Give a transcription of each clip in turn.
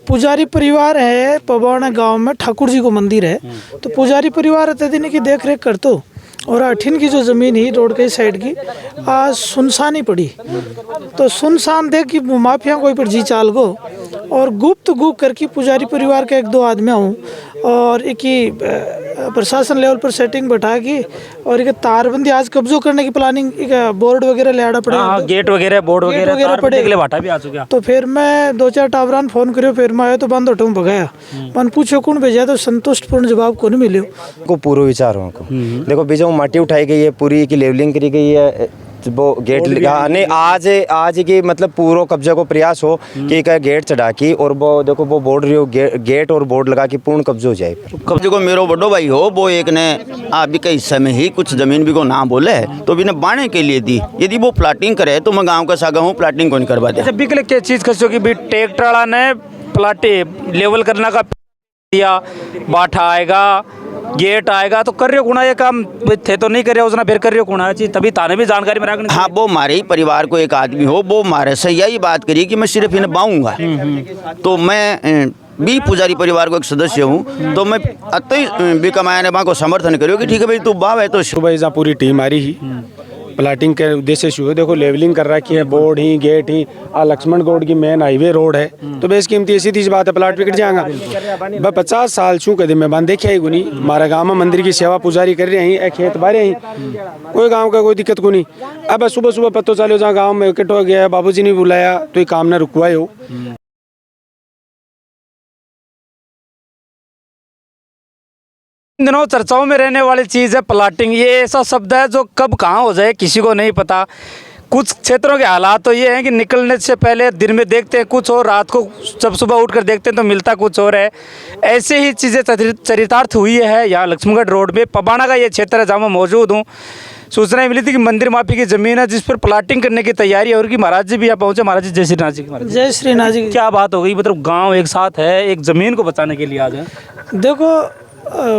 पुजारी परिवार है पवाना गांव में, ठाकुर जी को मंदिर है। तो पुजारी परिवार रहते दिन की देख रेख करतो और अठिन की जो ज़मीन ही रोड के साइड की आज सुनसान ही पड़ी। तो सुनसान देख कि माफिया कोई पर जी चाल गो और गुप्त करके पुजारी परिवार के एक दो आदमी हूँ और एक ही प्रशासन लेवल पर सेटिंग बैठा की और एक तारबंदी आज कब्जो करने की प्लानिंग, एक बोर्ड वगैरह ले आना पड़ेगा। गेट वगैरह बोर्ड वगैरह पड़े के भाटा भी आ चुका। तो फिर मैं 2-4 टावरान फोन करियो, फिर मैं आयो तो बंद उठूँ भगाया। मन पूछो कौन भेजा तो संतुष्टपूर्ण जवाब को नहीं मिलो को पूर्व विचारों को देखो बीच में माटी उठाई गई है, पूरी की लेवलिंग करी गई है, वो गेट लगा नहीं आज की मतलब पूरा कब्जे को प्रयास हो कि एक गेट चढ़ा की और वो देखो वो बोर्ड गेट और बोर्ड लगा कि पूर्ण कब्जो हो जाए। कब्जे को मेरो बड़ो भाई हो वो एक ने अभी के हिस्से में ही कुछ जमीन भी को ना बोले तो भी ने बाणे के लिए दी। यदि वो प्लाटिंग करे तो मैं गाँव का सागा हूँ, प्लाटिंग को नहीं करवा दे। जब भी क्या चीज़ खसो कि भी ट्रैक्टर वाला ने प्लाटे लेवल करने का दिया, बाठा आएगा, गेट आएगा तो कर रहे हो गुना ये काम थे तो नहीं कर रहे उसने फिर कर रहे हो गुना चीज तभी ताने भी जानकारी में रखनी। हाँ वो हमारे ही परिवार को एक आदमी हो वो मारे से यही बात करी कि मैं सिर्फ इन्हें बाऊंगा। तो मैं भी पुजारी परिवार को एक सदस्य हूँ तो मैं अतः भी कमाया ने को समर्थन करियो कि ठीक है भाई तू बाव है तो सुबह पूरी टीम आ रही ही प्लाटिंग के उद्देश्य से हुए। देखो लेवलिंग कर रखी है, बोर्ड ही गेट ही लक्ष्मण गौड़ की मेन हाईवे रोड है तो बेस कीमती सीधी सी बात है प्लाट बिकट जाएगा। भाई 50 साल छू कदम मैं बंद देखे गुनी हमारा गाँव में मंदिर की सेवा पुजारी कर रहे हैं, खेत बारे ही कोई गाँव का कोई दिक्कत को नहीं। अब सुबह पत्तो चलो जहाँ गाँव में इकट्ठा हो गया बाबूजी ने बुलाया तो ये काम न रुकवाए हो। दिनों चर्चाओं में रहने वाली चीज़ है प्लाटिंग। ये ऐसा शब्द है जो कब कहाँ हो जाए किसी को नहीं पता। कुछ क्षेत्रों के हालात तो ये हैं कि निकलने से पहले दिन में देखते हैं कुछ और, रात को जब सुबह उठकर देखते हैं तो मिलता कुछ और है। ऐसे ही चीज़ें चरितार्थ हुई है यहाँ लक्ष्मणगढ़ रोड में पबाना का ये क्षेत्र है जहाँ मैं मौजूद हूँ। सूचना मिली थी कि मंदिर माफी की ज़मीन है जिस पर प्लाटिंग करने की तैयारी है और कि महाराज जी भी यहाँ पहुँचे। महाराज जी जय श्री नाथ जी। जय श्री नाथ जी। क्या बात हो गई, मतलब गाँव एक साथ है एक ज़मीन को बचाने के लिए आ जाए। देखो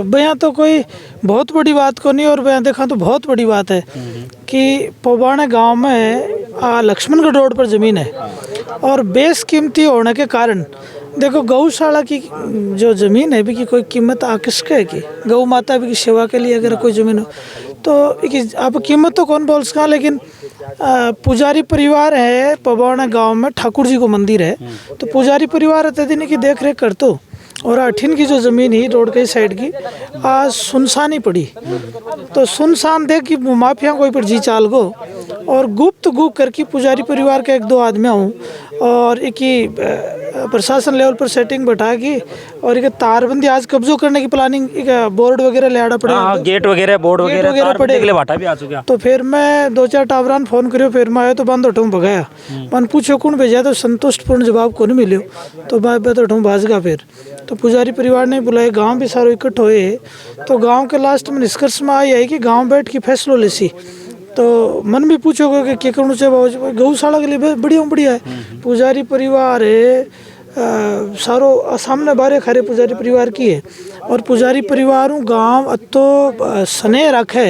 बयां तो कोई बहुत बड़ी बात को नहीं और बयां देखा तो बहुत बड़ी बात है कि पवाना गांव में लक्ष्मणगढ़ रोड पर ज़मीन है और बेस कीमती होने के कारण देखो गौशाला की जो ज़मीन है भी की कोई कीमत किसके है कि गौ माता भी की सेवा के लिए अगर कोई ज़मीन हो तो आप कीमत तो कौन बोल सका। लेकिन पुजारी परिवार है पवाना गाँव में, ठाकुर जी को मंदिर है। तो पुजारी परिवार रहते दिन की देख रेख करतो और अठिन की जो ज़मीन ही रोड के साइड की आज सुनसान ही पड़ी। तो सुनसान देख कि माफिया कोई पर जी चाल गो और गुप्त करके पुजारी परिवार के एक दो आदमी हूँ और एक ही प्रशासन लेवल पर सेटिंग बैठा की और एक तारबंदी आज कब्जो करने की प्लानिंग, एक बोर्ड वगैरह ले आना पड़ेगा। गेट वगैरह बोर्ड वगैरह पड़ेगा। भाटा भी आ चुका। तो फिर मैं 2-4 टावरान फोन करियो, फिर मैं आयो तो बंद उठूँ भगाया। मन पूछो कौन भेजा तो संतुष्टपूर्ण जवाब को नहीं मिलो तो मैं उठूँ भाजगा। फिर तो पुजारी परिवार ने बुलाए, गांव भी सारे इकट्ठ हुए तो गांव के लास्ट में निष्कर्ष में आई है कि गांव बैठ के फैसलो लेसी। तो मन भी पूछोगे कि क्या करूँ चाहिए, गौशाला के लिए बढ़िया है। पुजारी परिवार है सारो सामने बारे खारे पुजारी परिवार की है और पुजारी परिवार गांव तो स्नेह रखे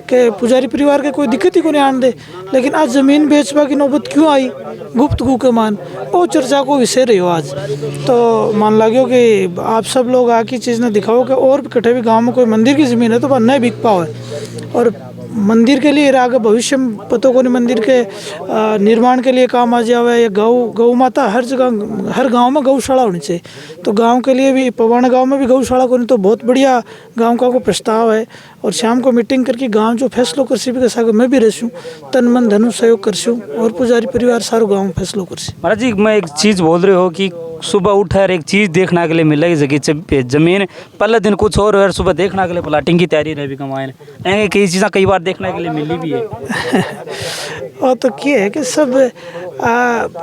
कि पुजारी परिवार के कोई दिक्कत ही को नहीं आने दे। लेकिन आज ज़मीन बेचवा की नौबत क्यों आई गुप्त के मान वो चर्चा को विषय रही हो आज। तो मान लगे कि आप सब लोग आके चीज़ ने दिखाओ कि और भी कटे भी गाँव में कोई मंदिर की ज़मीन है तो नहीं बिक पाओ है और मंदिर के लिए आगे भविष्य में पतो को नहीं मंदिर के निर्माण के लिए काम आ जावे। या गौ माता हर जगह हर गांव में गौशाला होनी चाहिए। तो गांव के लिए भी पवाना गांव में भी गौशाला को नहीं तो बहुत बढ़िया गांव का को प्रस्ताव है और शाम को मीटिंग करके गांव जो फैसलो कर सी भी मैं भी रहूँ तन मन धनु सहयोग करसूँ और पुजारी परिवार सारो गाँव फैसलो कर सी। महाराज जी मैं एक चीज़ बोल रहे हो कि सुबह उठकर एक चीज़ देखने के लिए मिल रही जगह ज़मीन पहले दिन कुछ और सुबह देखने के लिए प्लाटिंग की तैयारी रही भी कमाए कई चीज़ें कई बार देखने के लिए मिली भी है। और तो क्या है कि सब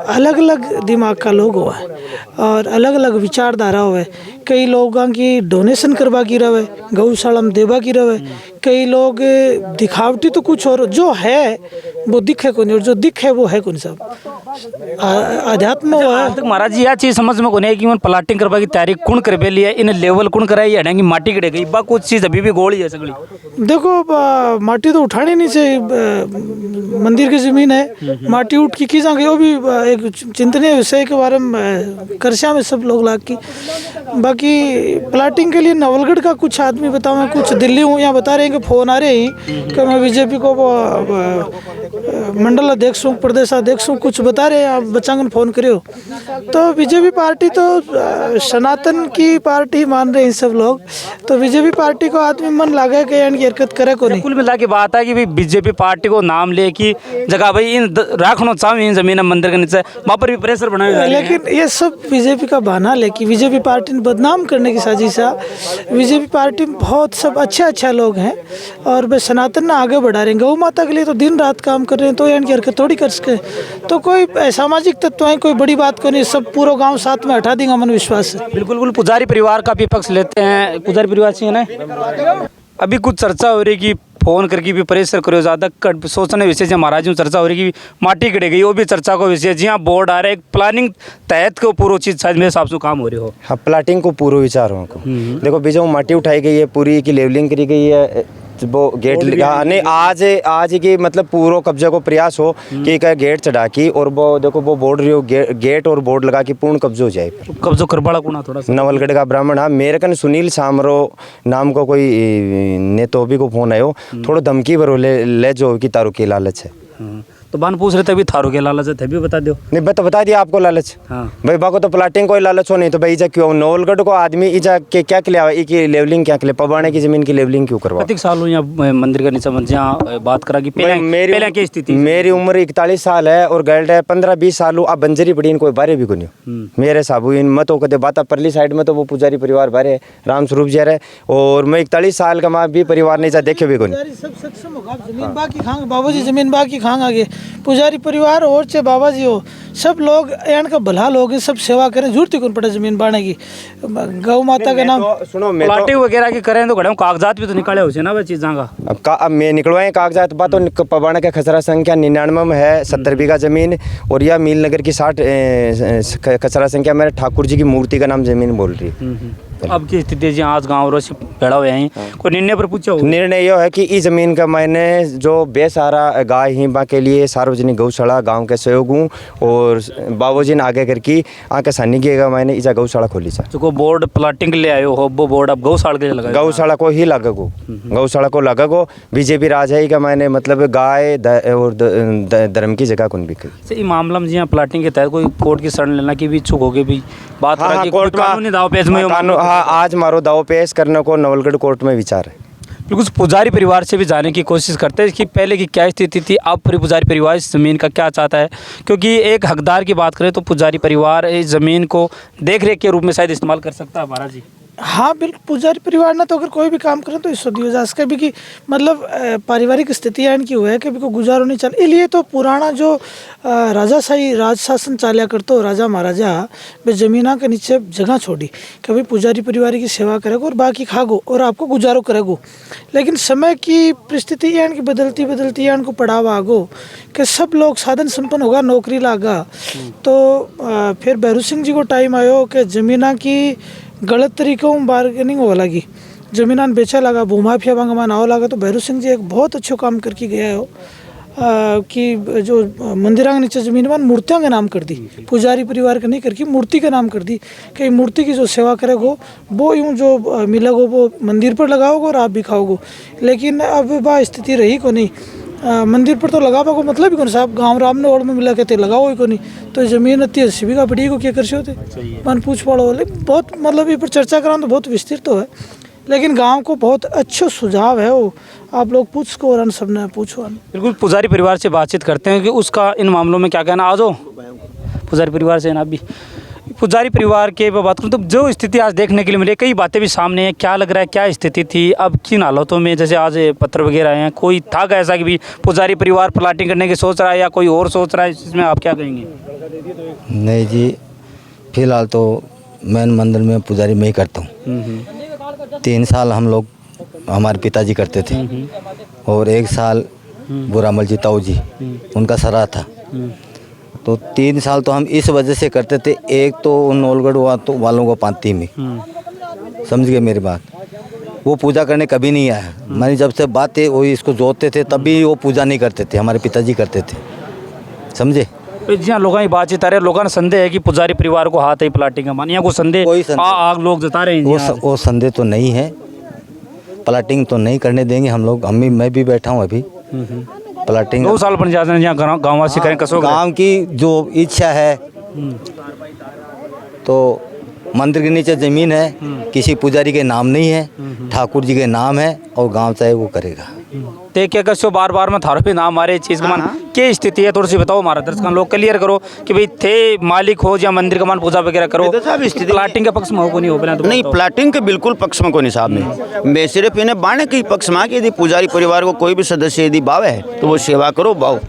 अलग अलग दिमाग का लोग हुआ है और अलग अलग विचारधारा हुआ है। कई लोगों की डोनेशन करवा की रहे, गौशाला में देवा की रहे, कई लोग दिखावटी तो कुछ और जो है वो दिखे को नहीं, और जो दिखे वो है कौन साहब अध्यात्म वो है। तक महाराज जी या चीज समझ में को नहीं कि मन प्लाटिंग करवा की तैयारी कौन कर लिया, इन लेवल कौन कराई, हटाएंगी माटी कड़े गई बा कुछ चीज अभी भी गोली है सगली। देखो माटी तो उठानी नहीं चाहिए, मंदिर की जमीन है, माटी उठ की जाएंगे वो भी एक चिंतनीय विषय के बारे में करशा में सब लोग लाग की। बाकी प्लाटिंग के लिए नवलगढ़ का कुछ आदमी बताओ, मैं कुछ दिल्ली हूँ, यहाँ बता रहे हैं कि फ़ोन आ रहे हैं कि मैं बीजेपी को मंडल अध्यक्ष हूँ, प्रदेश अध्यक्ष हूँ, कुछ बता रहे हैं, आप बच्चांगन फ़ोन करियो। तो बीजेपी पार्टी तो सनातन की पार्टी मान रहे हैं सब लोग, तो बीजेपी पार्टी को आदमी मन लागे कि इनकी हरकत करे को नहीं। कुल मिला के बात है कि भाई बीजेपी पार्टी को नाम ले कि जगह भाई इन रखना चाहिए इन जमीन मंदिर के नीचे, वहाँ पर भी प्रेशर बनाए। लेकिन ये सब बीजेपी का बहाना लेके बीजेपी पार्टी ने बदनाम करने की साजिश है। बीजेपी पार्टी में बहुत सब अच्छा लोग हैं और वे सनातन ने आगे बढ़ा रहे हैं, गौ माता के लिए तो दिन रात काम कर रहे हैं, तो इनकी हरकत थोड़ी कर सके। तो कोई सामाजिक तत्व है, कोई बड़ी बात को नहीं, सब पूरा गांव साथ में हटा देंगे, मन विश्वास है। बिल्कुल पुजारी परिवार का भी पक्ष लेते हैं, पुजारी परिवार से है ना। अभी कुछ चर्चा हो रही कि फोन करके भी प्रेशर करो ज़्यादा सोचने विषय से महाराज में चर्चा हो रही कि माटी कटे गई, वो भी चर्चा को विषय जी हाँ बोर्ड आ रहा है, एक प्लानिंग तहत को पूरा चीज़ शायद मेरे हिसाब से काम हो रही हो। हाँ प्लाटिंग को पूरा विचार हो को देखो बीजों माटी उठाई गई है, पूरी की लेवलिंग करी गई है, वो गेट नहीं आज की मतलब पूरा कब्जे को प्रयास हो कि एक गेट चढ़ा की और वो देखो वो बोर्ड रही हो गेट और बोर्ड लगा के पूर्ण कब्जो हो जाए। कब्जो करबाड़ा कोना थोड़ा सा नवलगढ़ का ब्राह्मण। हाँ मेरे कन सुनील सामरो नाम को कोई नेतोबी को फोन आयो, थोड़ा धमकी भरो ले जो कि तारू की लालच है। तो बान पूछ रहे थे अभी थारो के लालच है, भी बता दो। नहीं बता दिया आपको लालच। हाँ भाई बाको तो प्लाटिंग कोई लालच हो नहीं, तो भाई इजा क्यों नवलगढ़ को आदमी इजा के क्या के लिए आवा, की लेवलिंग क्या के लिए पबाने की जमीन की लेवलिंग क्यों करवा। कितने साल हुई यहाँ मंदिर का नीचे यहाँ बात करा कि पहले की स्थिति। मेरी उम्र 41 साल है और गर्ल्ड है 15-20 साल अब बंजरी पड़ी, कोई बारे भी को नहीं मेरे साबू इन मत कदे बात परली साइड में तो वो पुजारी परिवार बारे राम स्वरूप जी है, और मैं 41 साल का माँ भी परिवार नहीं जा देखे भी को नहीं। सब सक्षम होगा, जमीन बाकी खांग बाबा जी, जमीन बाकी खांग आगे पुजारी परिवार और चाहे बाबा जी हो, सब लोग एन का भला लोग हैं, सब सेवा करें, जरूरत ही कौन पड़े जमीन बांटने की, गौ माता के नाम। तो, सुनो प्लाटिंग वगैरह की करें तो घड़ों कागजात भी तो निकाले हो ना वह चीज़ों का। अब मैं निकलवाए कागजात बात तो पबाना का खसरा संख्या 99 में है, 70 बीघा जमीन, और यह मील नगर की 60 खसरा संख्या मेरे ठाकुर जी की मूर्ति का नाम जमीन बोल रही है। अब की स्थिति जी आज गाँव से बैठा हुए हैं, कोई निर्णय पर पूछा हो? निर्णय यह है कि इस जमीन का मैंने जो बेसहारा गाय ही बा के लिए सार्वजनिक गौशाला गांव के सहयोग हूँ, और बाबूजी ने आगे करके आके सानी किएगा मैंने इजा गौशाला खोली सा। जो बोर्ड प्लाटिंग ले आयो हो वो बोर्ड अब गौशाला के लिए लगा, गौशाला को ही लगो, गौशाला को लगो। बीजेपी राज है का मैंने मतलब गाय और धर्म की जगह कौन भी ये मामला में जी प्लाटिंग के तहत कोई कोर्ट की शरण लेना की भी इच्छुक होगी भी बात। हाँ, कोर्ट का दाव पेश में आज मारो दाव पेश करने को नवलगढ़ कोर्ट में विचार है। बिल्कुल पुजारी परिवार से भी जाने की कोशिश करते हैं कि पहले की क्या स्थिति थी, अब फिर पुजारी परिवार इस ज़मीन का क्या चाहता है, क्योंकि एक हकदार की बात करें तो पुजारी परिवार इस ज़मीन को देख रेख के रूप में शायद इस्तेमाल कर सकता है महाराज जी। हाँ बिल्कुल, पुजारी परिवार ना तो अगर कोई भी काम करे तो इस हो जा सके भी कि मतलब पारिवारिक स्थितियाँ इनकी हुआ है कि भी को गुजारो नहीं चल, इसलिए तो पुराना जो राजाशाही राज शासन चालिया करते हो राजा महाराजा वे जमीना के नीचे जगह छोड़ी कि भाई पुजारी परिवार की सेवा करेगो और बाकी खागो और आपको गुजारो करेगो। लेकिन समय की परिस्थिति इनकी बदलती इनको पढ़ावा आगो कि सब लोग साधन संपन्न होगा, नौकरी लागा, तो फिर भैरू सिंह जी को टाइम आयो कि जमीना की गलत तरीक़ों में बार्गेनिंग हो लगी, जमीन बेचा लगा, भूमाफिया बांगमान आओ लगा। तो भैरू सिंह जी एक बहुत अच्छो काम करके गया हो कि जो मंदिरां के नीचे जमीन मान मूर्तियाँ का नाम कर दी, पुजारी परिवार का नहीं करके मूर्ति का नाम कर दी कि मूर्ति की जो सेवा करेगो वो यूँ जो मिलेगो वो मंदिर पर लगाओगे और आप भी खाओगे। लेकिन अब वह स्थिति रही को नहीं, मंदिर पर तो लगा पाओ मतलब ही कौन साहब गाँव राम ने ओढ़ में मिला के लगाओ ही को नहीं, तो जमीन अति अस्सी बीघा पड़ी को क्या कर होते मन पूछ पड़ो। लेकिन बहुत मतलब ये पर चर्चा कराना तो बहुत विस्तृत तो है, लेकिन गांव को बहुत अच्छा सुझाव है वो, आप लोग पूछ को और सब ने पूछो। बिल्कुल पुजारी परिवार से बातचीत करते हैं कि उसका इन मामलों में क्या कहना। आ जाओ पुजारी परिवार से ना, भी पुजारी परिवार के बात करूँ तो जो स्थिति आज देखने के लिए मिली, कई बातें भी सामने हैं, क्या लग रहा है क्या स्थिति थी, अब किन हालातों में, जैसे आज पत्र वगैरह हैं, कोई था क्या ऐसा कि भी पुजारी परिवार प्लाटिंग करने की सोच रहा है या कोई और सोच रहा है, इसमें आप क्या कहेंगे? नहीं जी, फिलहाल तो मेन मंदिर में पुजारी मैं ही करता हूँ। 3 साल हम लोग हमारे पिताजी करते थे और 1 साल बुरामल जी ताऊ जी उनका सराह था। तो 3 साल तो हम इस वजह से करते थे, एक तो उन नौलगढ़ वालों को पाती में, समझ गए मेरी बात। वो पूजा करने कभी नहीं आया। मैंने जब से बात है वो इसको जोतते थे तभी वो पूजा नहीं करते थे, हमारे पिताजी करते थे, समझे। जी हाँ, लोगों की बातचीत आ रही है, लोगों ने संदेह है कि पुजारी परिवार को हाथ है प्लाटिंग का मान, या कोई संदेह आग लोग जता रहे हैं। वो संदेह तो नहीं है, प्लाटिंग तो नहीं करने देंगे हम लोग। मैं भी बैठा हूँ अभी प्लाटिंग 2 साल बन जाते हैं यहाँ गाँव वासी करें कसो गाँव की जो इच्छा है। तो मंदिर के नीचे ज़मीन है, किसी पुजारी के नाम नहीं है, ठाकुर जी के नाम है और गांव चाहे वो करेगा। ते क्या कसो बार बार में थारो भी नाम हमारे चीज़ का मान क्या स्थिति है, थोड़ी सी बताओ हमारा दर्शकों लोग क्लियर करो कि भाई थे मालिक हो या मंदिर का मान पूजा वगैरह करो। प्लाटिंग के पक्ष में हो को नहीं हो बिना तो नहीं, प्लाटिंग के बिल्कुल पक्ष में को नहीं साहब नहीं। मैं सिर्फ इन्हें बाणे के पक्ष में कि यदि पुजारी परिवार को कोई भी सदस्य यदि बाव है तो वो सेवा करो बाव,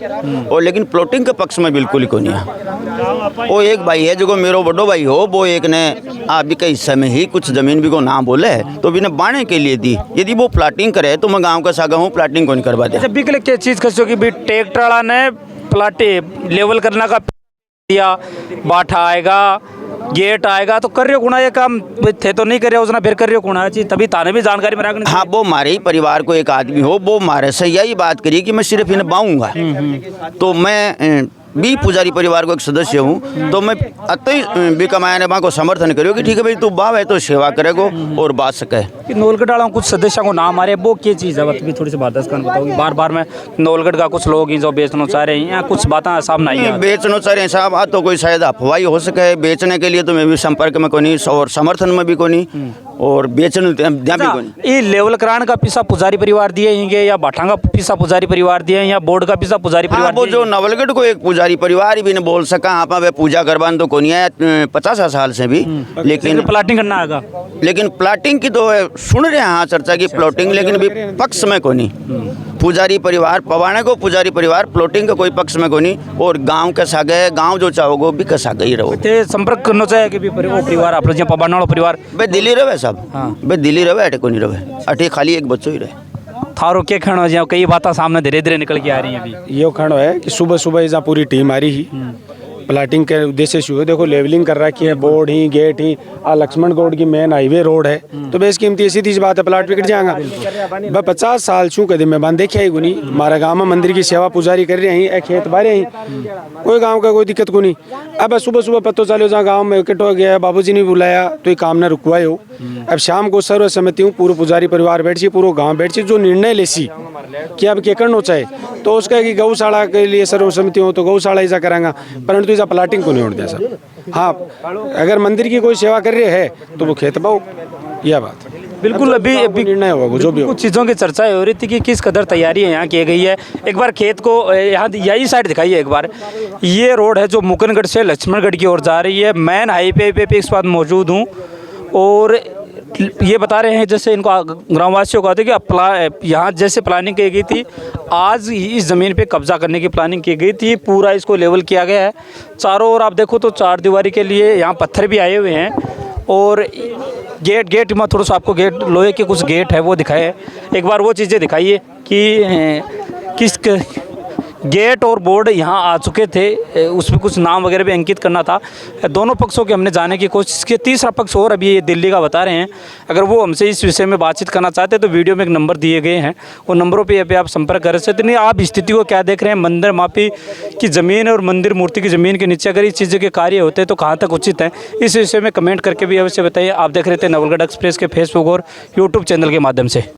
और लेकिन प्लॉटिंग के पक्ष में बिल्कुल ही को नहीं है। वो एक भाई है जो मेरो बड़ो भाई हो, वो एक ने आप भी कई समय ही कुछ जमीन भी को नाम बोले तो भी ने बाणे के लिए दी। यदि वो प्लाटिंग करे तो मैं गाँव का सागा हूँ, प्लाटिंग को नहीं करवा दे। जब बिकले क्या चीज़ खसो कि भाई ट्रैक्टर वाला ने प्लाटे लेवल करने का दिया, बाठा आएगा, गेट आएगा, तो कर रहे हो गुना ये काम थे तो नहीं कर रहे उसने फिर कर रहे हो गुना चीज, तभी ताने भी जानकारी में रखनी। हाँ, वो हमारे ही परिवार को एक आदमी हो, वो हमारे से यही बात करी कि मैं सिर्फ इन्हें बाऊँगा। तो मैं भी पुजारी परिवार को एक सदस्य हूँ, तो मैं अतई भी कमाने को समर्थन करियो कि ठीक है भाई तू बाव है तो सेवा करेगो और बात सके। कि नौलगढ़ वाला कुछ सदस्यों को नाम आ रहे हैं, वो क्या चीज़ है बताइए, थोड़ी सी बात बताओगी। बार बार में नौलगढ़ का कुछ लोग जो बेचना चाह रहे हैं, कुछ बातें सामने आई हैं। बेचना चाह रहे हैं साहब, आ तो कोई शायद अफवाही हो सके। बेचने के लिए तो मैं भी संपर्क में को नहीं और समर्थन में भी को नहीं और बेचने भी को नहीं। ये लेवल कराने का पैसा पुजारी परिवार दिए हैं या बाठा का पैसा पुजारी परिवार दिए या बोर्ड का पैसा पुजारी परिवार? वो जो नवलगढ़ को एक पुजारी परिवार भी ने बोल सका आप वे पूजा करवान तो कोनी है 50 साल से भी, लेकिन प्लाटिंग करना आएगा। लेकिन प्लाटिंग की तो सुन रहे हैं हाँ चर्चा की प्लॉटिंग, लेकिन भी पक्ष में को नहीं। पुजारी परिवार पवाने को पुजारी परिवार प्लॉटिंग का कोई पक्ष में को नहीं, और गांव के सागे गांव जो चाहोगे भी कसा ही रहो। संपर्क करना चाहिए कि वो परिवार आप लोग पवाने वाला परिवार वे दिल्ली रहे सब, वे दिल्ली रहे अटे को नहीं रहे, अटे खाली एक बच्चों ही रहे। थारो क्या खड़ो जो कई बातें सामने धीरे धीरे निकल के आ रही हैं अभी। ये खड़ो है कि सुबह सुबह जहाँ पूरी टीम आ रही ही प्लाटिंग के उद्देश्य से हुए, देखो लेवलिंग कर रखी है, बोर्ड ही गेट ही, लक्ष्मण गौड़ की मेन हाईवे रोड है, तो बेसकीमती सीधी सी बात है प्लाट बिकट जाएगा। भाई 50 साल छू कदम में बंद देखिए गुनी हमारा गाँव में मंदिर की सेवा पुजारी कर रहे हैं, खेत बारे ही कोई गाँव का कोई दिक्कत को नहीं। अब सुबह सुबह पतो चलो जहाँ गाँव में इकट्ठ हो गया, बाबूजी ने बुलाया तो ये काम न रुकवाए हो। अब शाम को सर्व समिति हूँ, पूरा पुजारी परिवार बैठ सी, पूरा गाँव बैठ सी, जो निर्णय ले सी कि अब क्या करना चाहे तो उसका कि गौशाला के लिए सर्व समिति हो तो गौशाला ऐसा कराएंगा, परंतु ऐसा प्लाटिंग को नहीं उड़ दिया सब। हाँ, अगर मंदिर की कोई सेवा कर रहे हैं तो वो खेत पाओ, यह बात बिल्कुल। अभी निर्णय होगा जो भी हो। कुछ चीज़ों की चर्चा हो रही थी कि किस कदर तैयारी है यहाँ की गई है। एक बार खेत को यहाँ यही साइड दिखाइए एक बार। ये रोड है जो मुकनगढ़ से लक्ष्मणगढ़ की ओर जा रही है। मैन हाईवे पे इस बात मौजूद हूँ और ये बता रहे हैं जैसे इनको ग्रामवासियों को कहते हैं कि यहाँ जैसे प्लानिंग की गई थी, आज इस ज़मीन पे कब्जा करने की प्लानिंग की गई थी। पूरा इसको लेवल किया गया है चारों ओर। आप देखो तो 4 दीवारी के लिए यहाँ पत्थर भी आए हुए हैं और गेट में थोड़ा सा आपको गेट लोहे के कुछ गेट है वो दिखाए। एक बार वो चीज़ें दिखाइए कि किस गेट और बोर्ड यहाँ आ चुके थे, उसमें कुछ नाम वगैरह भी अंकित करना था। दोनों पक्षों के हमने जाने की कोशिश की। तीसरा पक्ष और अभी ये दिल्ली का बता रहे हैं, अगर वो हमसे इस विषय में बातचीत करना चाहते हैं तो वीडियो में एक नंबर दिए गए हैं, वो नंबरों पे आप संपर्क कर सकते हैं। आप स्थिति को क्या देख रहे हैं, मंदिर मापी की ज़मीन और मंदिर मूर्ति की ज़मीन के नीचे अगर इस चीज़ के कार्य होते हैं तो कहाँ तक उचित है, इस विषय में कमेंट करके भी अवश्य बताइए। आप देख रहे थे नवलगढ़ एक्सप्रेस के फेसबुक और यूट्यूब चैनल के माध्यम से।